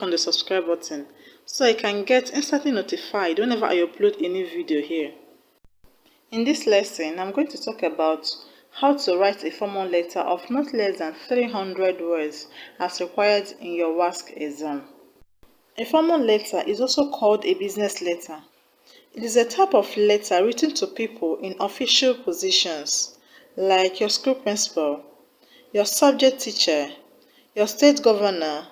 on the subscribe button so I can get instantly notified whenever I upload a new video here. In this lesson, I'm going to talk about how to write a formal letter of not less than 300 words as required in your Wassce exam. A formal letter is also called a business letter. It is a type of letter written to people in official positions like your school principal, your subject teacher, your state governor,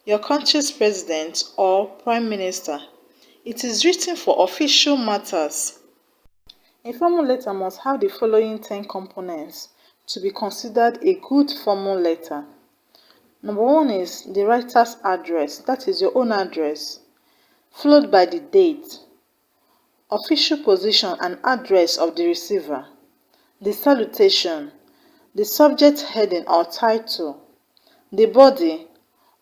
your country's president or prime minister. It is written for official matters. A formal letter must have the following 10 components to be considered a good formal letter. Number 1 is the writer's address, that is your own address, followed by the date, official position and address of the receiver, the salutation, the subject heading or title, the body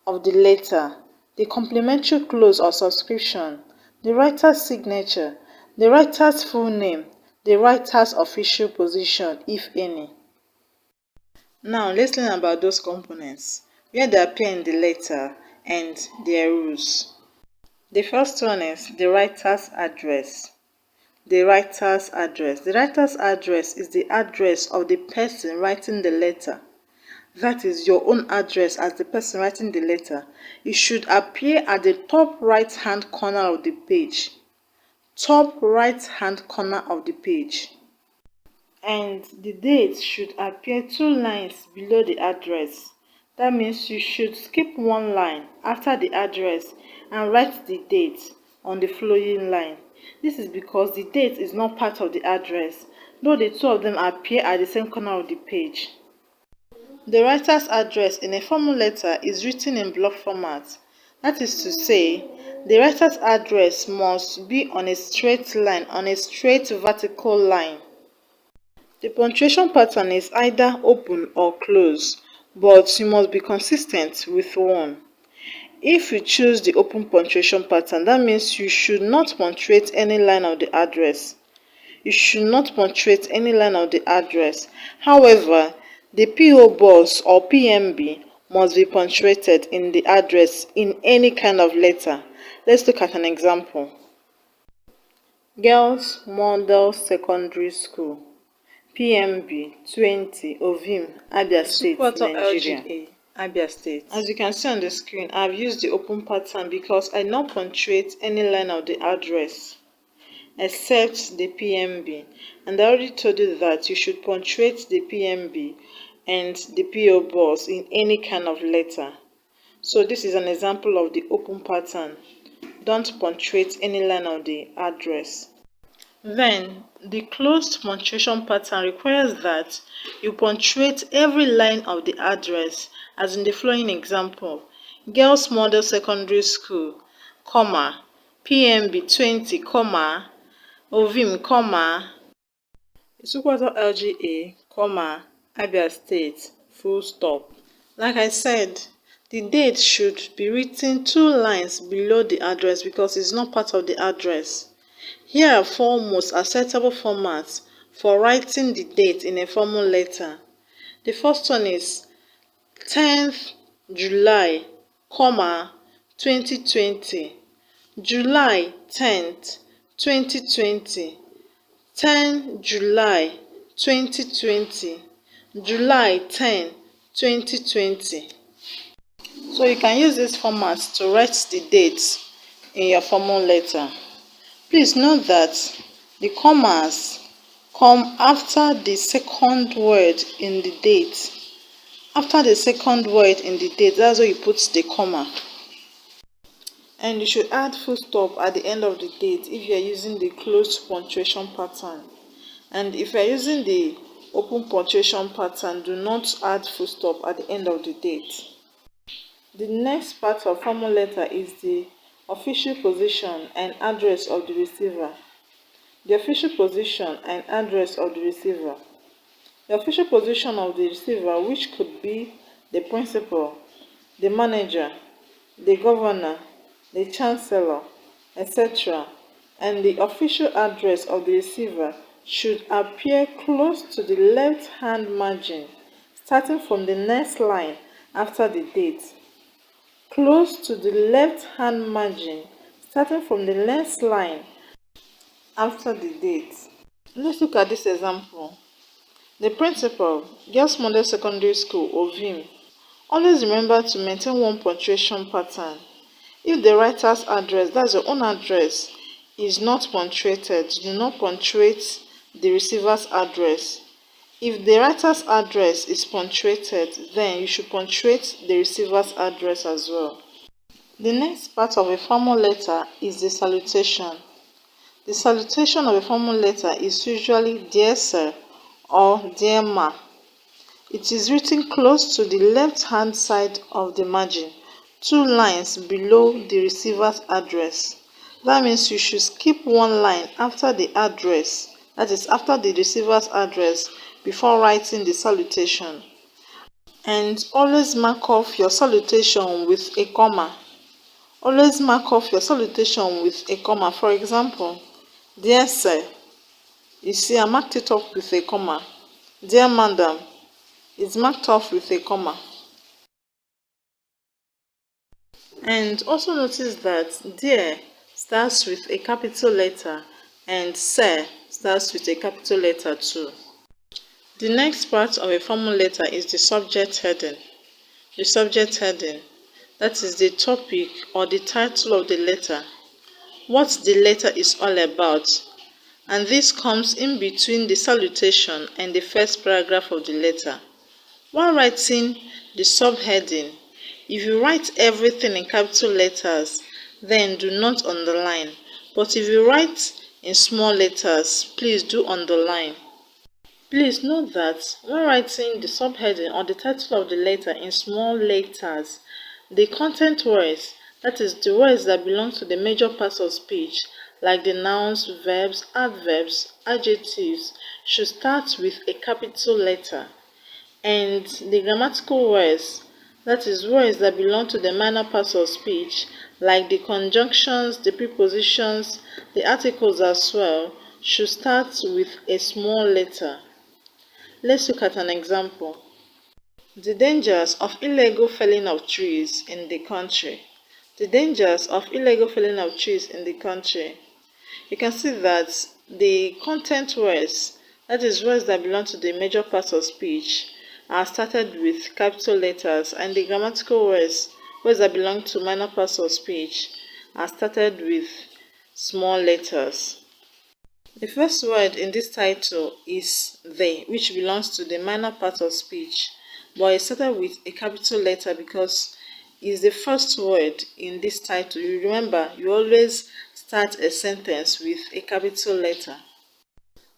of the letter, the complimentary clause or subscription, the writer's signature, the writer's full name, the writer's official position, if any. Now let's learn about those components, where they appear in the letter and their rules. The first one is the writer's address. The writer's address. The writer's address is the address of the person writing the letter. That is your own address as the person writing the letter. It should appear at the top right hand corner of the page. Top right hand corner of the page. And the date should appear 2 lines below the address. That means you should skip 1 line after the address and write the date on the following line. This is because the date is not part of the address, though the 2 of them appear at the same corner of the page. The writer's address in a formal letter is written in block format. That is to say, the writer's address must be on a straight line, on a straight vertical line. The punctuation pattern is either open or close, but you must be consistent with one. If you choose the open punctuation pattern, that means you should not punctuate any line of the address. You should not punctuate any line of the address. However, the PO box or PMB must be punctuated in the address in any kind of letter. Let's look at an example. Girls Model Secondary School, PMB 20, Ovim, Abia State, Nigeria. Abia State. As you can see on the screen, I've used the open pattern because I not punctuate any line of the address except the PMB, and I already told you that you should punctuate the PMB and the PO box in any kind of letter. So this is an example of the open pattern. Don't punctuate any line of the address. Then the closed punctuation pattern requires that you punctuate every line of the address, as in the following example: Girls Model Secondary School, comma, PMB 20, comma, Ovim, comma, Isukwuato LGA, comma, Abia State, full stop. Like I said, the date should be written 2 lines below the address because it's not part of the address. Here are 4 most acceptable formats for writing the date in a formal letter. The first one is 10th July, comma, 2020. July 10th, 2020. 10 July 2020. July 10, 2020. So you can use this format to write the dates in your formal letter. Please note that the commas come after the second word in the date. After the second word in the date, that's where you put the comma. And you should add full stop at the end of the date if you are using the closed punctuation pattern. And if you are using the open punctuation pattern, do not add full stop at the end of the date. The next part of formal letter is the official position and address of the receiver. The official position and address of the receiver. The official position of the receiver, which could be the principal, the manager, the governor, the chancellor, etc., and the official address of the receiver should appear close to the left-hand margin, starting from the next line after the date. close to the left-hand margin, starting from the next line after the date. Let's look at this example. The principal, Girls Model Secondary School, Ovim, always remember to maintain one punctuation pattern. If the writer's address, that's your own address, is not punctuated, do not punctuate the receiver's address. If the writer's address is punctuated, then you should punctuate the receiver's address as well. The next part of a formal letter is the salutation. The salutation of a formal letter is usually Dear Sir or Dear Ma. It is written close to the left-hand side of the margin, 2 lines below the receiver's address. That means you should skip 1 line after the address, that is after the receiver's address, before writing the salutation. And always mark off your salutation with a comma. Always mark off your salutation with a comma. For example, Dear Sir, you see I marked it off with a comma. Dear Madam, it's marked off with a comma. And also notice that Dear starts with a capital letter and Sir starts with a capital letter too. The next part of a formal letter is the subject heading. The subject heading, that is the topic or the title of the letter, what the letter is all about, and this comes in between the salutation and the first paragraph of the letter. While writing the subheading, if you write everything in capital letters, then do not underline. But if you write in small letters, please do underline. Please note that when writing the subheading or the title of the letter in small letters, the content words, that is the words that belong to the major parts of speech, like the nouns, verbs, adverbs, adjectives, should start with a capital letter. And the grammatical words, that is words that belong to the minor parts of speech, like the conjunctions, the prepositions, the articles as well, should start with a small letter. Let's look at an example. The dangers of illegal felling of trees in the country. The dangers of illegal felling of trees in the country. You can see that the content words, that is words that belong to the major parts of speech, are started with capital letters, and the grammatical words, words that belong to minor parts of speech, are started with small letters. The first word in this title is the, which belongs to the minor part of speech, but it started with a capital letter because it's the first word in this title. You remember, you always start a sentence with a capital letter.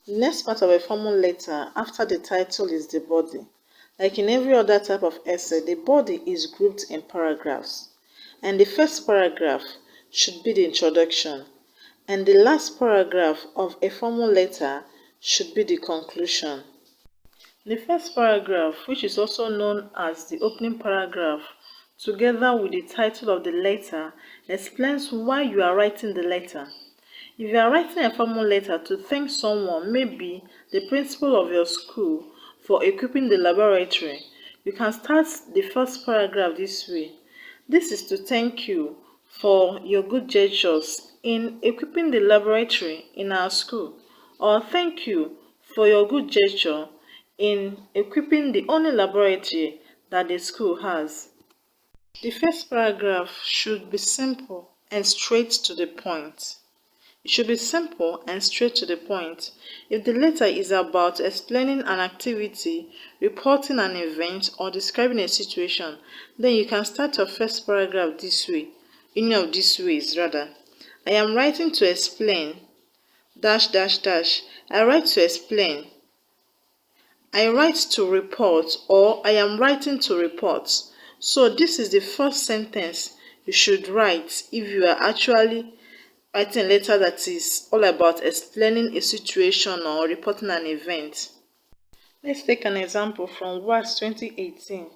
The next part of a formal letter after the title is the body. Like in every other type of essay, the body is grouped in paragraphs, and the first paragraph should be the introduction, and the last paragraph of a formal letter should be the conclusion. The first paragraph, which is also known as the opening paragraph, together with the title of the letter, explains why you are writing the letter. If you are writing a formal letter to thank someone, maybe the principal of your school, for equipping the laboratory, you can start the first paragraph this way. This is to thank you for your good gestures in equipping the laboratory in our school, or thank you for your good gesture in equipping the only laboratory that the school has. The first paragraph should be simple and straight to the point. It should be simple and straight to the point. If the letter is about explaining an activity, reporting an event, or describing a situation, then you can start your first paragraph this way. Any of these ways, rather. I am writing to explain, dash, dash, dash. I write to explain. I write to report, or I am writing to report. So this is the first sentence you should write if you are actually writing a letter that is all about explaining a situation or reporting an event. Let's take an example from Wassce 2018.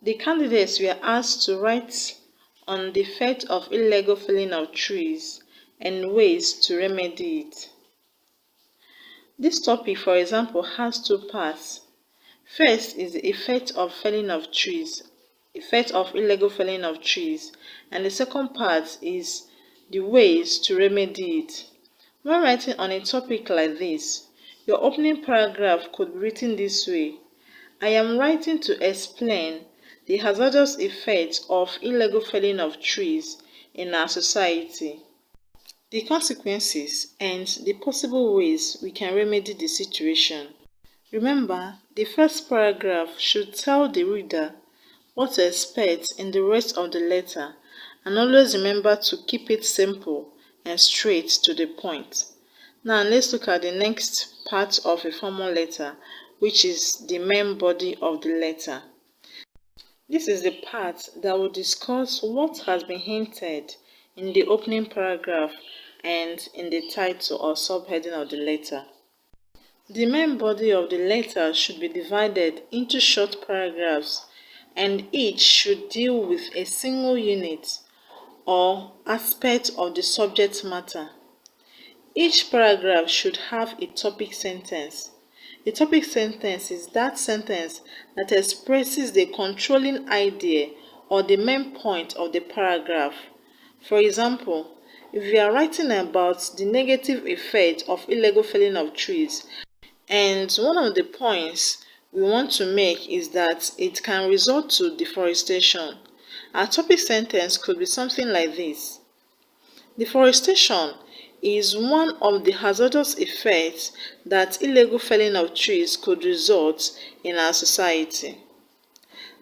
The candidates were asked to write on the effect of illegal felling of trees and ways to remedy it. This topic, for example, has 2 parts. First is the effect of felling of trees. effect of illegal felling of trees, and the second part is the ways to remedy it. When writing on a topic like this, your opening paragraph could be written this way: I am writing to explain the hazardous effects of illegal felling of trees in our society, the consequences, and the possible ways we can remedy the situation. Remember, the first paragraph should tell the reader what to expect in the rest of the letter, and always remember to keep it simple and straight to the point. Now let's look at the next part of a formal letter, which is the main body of the letter. This is the part that will discuss what has been hinted in the opening paragraph and in the title or subheading of the letter. The main body of the letter should be divided into short paragraphs, and each should deal with a single unit or aspect of the subject matter. Each paragraph should have a topic sentence. A topic sentence is that sentence that expresses the controlling idea or the main point of the paragraph. For example, if we are writing about the negative effect of illegal felling of trees, and one of the points we want to make is that it can result to deforestation, our topic sentence could be something like this: deforestation is one of the hazardous effects that illegal felling of trees could result in our society.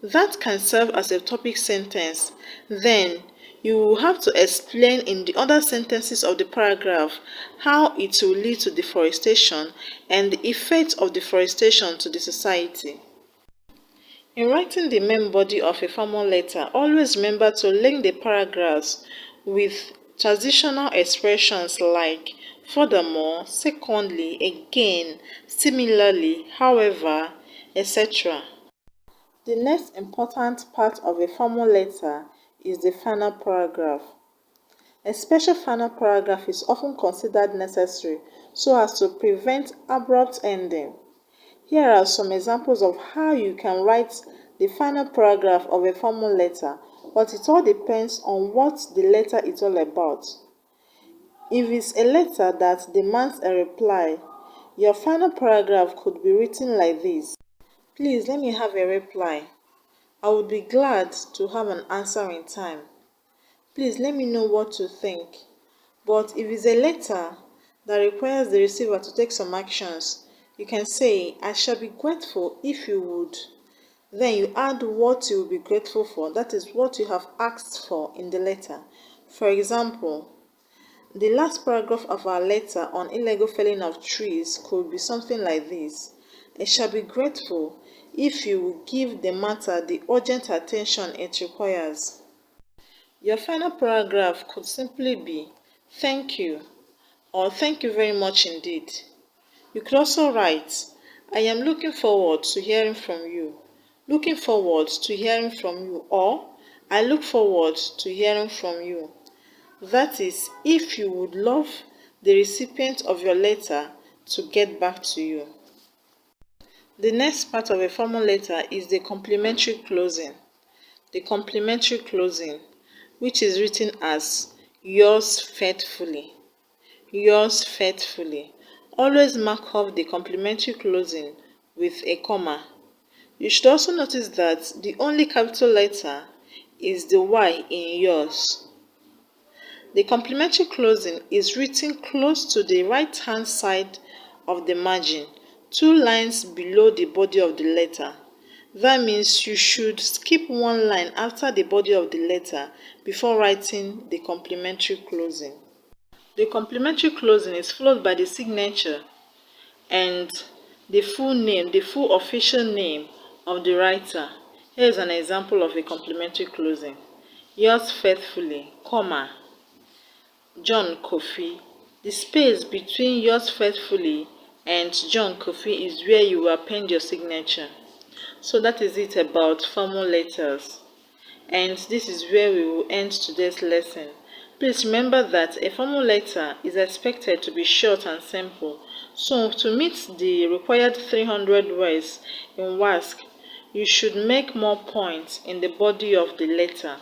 That can serve as a topic sentence. Then you will have to explain in the other sentences of the paragraph how it will lead to deforestation and the effect of deforestation to the society. In writing the main body of a formal letter, always remember to link the paragraphs with transitional expressions like furthermore, secondly, again, similarly, however, etc. The next important part of a formal letter is the final paragraph. A special final paragraph is often considered necessary so as to prevent abrupt ending. Here are some examples of how you can write the final paragraph of a formal letter, but it all depends on what the letter is all about. If it's a letter that demands a reply, your final paragraph could be written like this: Please let me have a reply. I would be glad to have an answer in time. Please let me know what to think. But if it's a letter that requires the receiver to take some actions, you can say, I shall be grateful if you would. Then you add what you will be grateful for. That is what you have asked for in the letter. For example, the last paragraph of our letter on illegal felling of trees could be something like this: I shall be grateful if you will give the matter the urgent attention it requires. Your final paragraph could simply be thank you or thank you very much indeed. You could also write, I am looking forward to hearing from you. Looking forward to hearing from you, or I look forward to hearing from you. That is, if you would love the recipient of your letter to get back to you. The next part of a formal letter is the complimentary closing. The complimentary closing, which is written as yours faithfully. Yours faithfully. Always mark off the complimentary closing with a comma. You should also notice that the only capital letter is the Y in yours. The complimentary closing is written close to the right-hand side of the margin, 2 lines below the body of the letter. That means you should skip 1 line after the body of the letter before writing the complimentary closing. The complimentary closing is followed by the signature and the full name, the full official name of the writer. Here is an example of a complimentary closing. Yours faithfully, comma, John Kofi. The space between yours faithfully and John Kofi is where you will append your signature. So that is it about formal letters. And this is where we will end today's lesson. Please remember that a formal letter is expected to be short and simple. So to meet the required 300 words in Wassce, you should make more points in the body of the letter.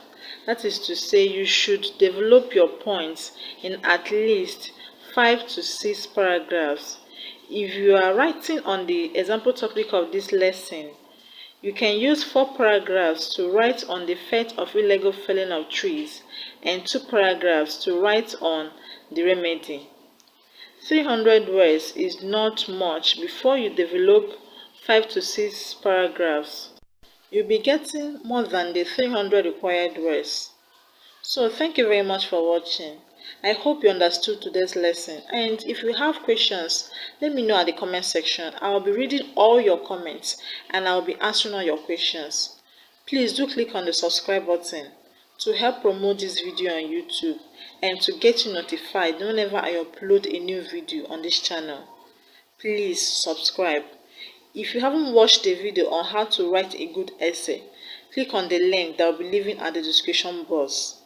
That is to say, you should develop your points in at least 5 to 6 paragraphs. If you are writing on the example topic of this lesson, you can use 4 paragraphs to write on the effect of illegal felling of trees and 2 paragraphs to write on the remedy. 300 words is not much before you develop 5 to 6 paragraphs. You'll be getting more than the 300 required words. So thank you very much for watching. I hope you understood today's lesson, and if you have questions, let me know at the comment section. I'll be reading all your comments and I'll be answering all your questions. Please do click on the subscribe button to help promote this video on YouTube and to get you notified whenever I upload a new video on this channel. Please subscribe. If you haven't watched the video on how to write a good essay, click on the link that will be leaving at the description box.